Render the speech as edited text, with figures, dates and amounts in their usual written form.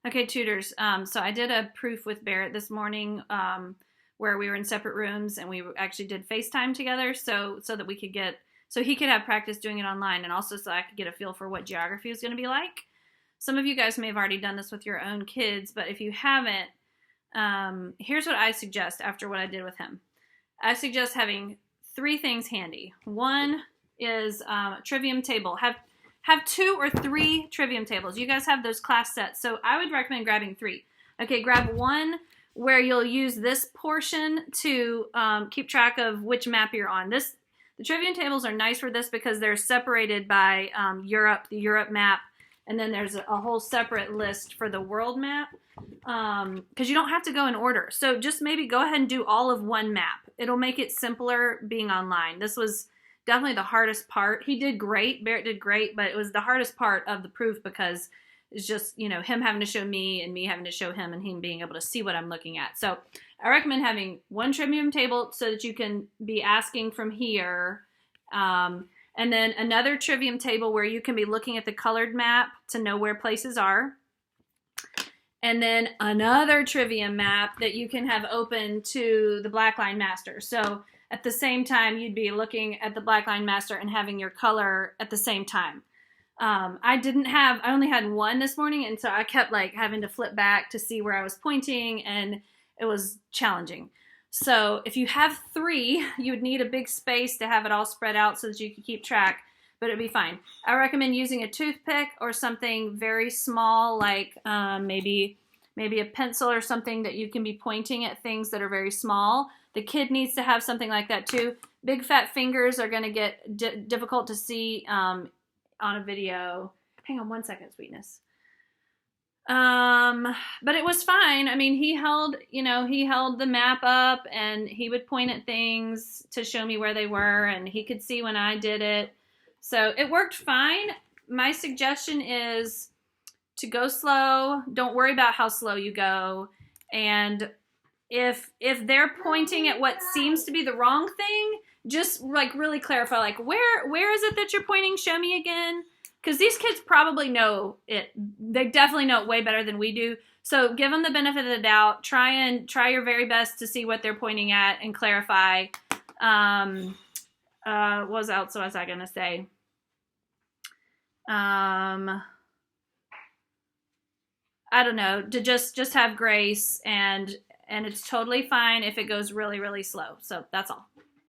Okay, tutors. So I did a proof with Barrett this morning, where we were in separate rooms and we actually did FaceTime together, so that we could so he could have practice doing it online, and also so I could get a feel for what geography was going to be like. Some of you guys may have already done this with your own kids, but if you haven't, here's what I suggest after what I did with him. I suggest having three things handy. One is a trivium table. Have 2 or 3 trivium tables. You guys have those class sets, so I would recommend grabbing 3. Okay, grab one where you'll use this portion to keep track of which map you're on. The trivium tables are nice for this because they're separated by Europe, the Europe map, and then there's a whole separate list for the world map, because you don't have to go in order. So just maybe go ahead and do all of one map. It'll make it simpler being online. This was definitely the hardest part. He did great. Barrett did great, but it was the hardest part of the proof because it's just, him having to show me and me having to show him and him being able to see what I'm looking at. So I recommend having one trivium table so that you can be asking from here. And then another trivium table where you can be looking at the colored map to know where places are. And then another trivium map that you can have open to the Blackline Master. So at the same time, you'd be looking at the Blackline Master and having your color at the same time. I only had one this morning, and so I kept having to flip back to see where I was pointing, and it was challenging. So if you have 3, you would need a big space to have it all spread out so that you can keep track, but it'd be fine. I recommend using a toothpick or something very small, like maybe a pencil or something that you can be pointing at things that are very small. The kid needs to have something like that too. Big fat fingers are going to get difficult to see on a video. Hang on one second, sweetness. But it was fine. I mean, he held the map up and he would point at things to show me where they were, and he could see when I did it. So it worked fine. My suggestion is to go slow. Don't worry about how slow you go. And if they're pointing at what seems to be the wrong thing, just really clarify, where is it that you're pointing? Show me again. Because these kids probably know it. They definitely know it way better than we do. So give them the benefit of the doubt. Try your very best to see what they're pointing at and clarify. What else was I going to say? I don't know. To just have grace, and it's totally fine if it goes really, really slow. So that's all.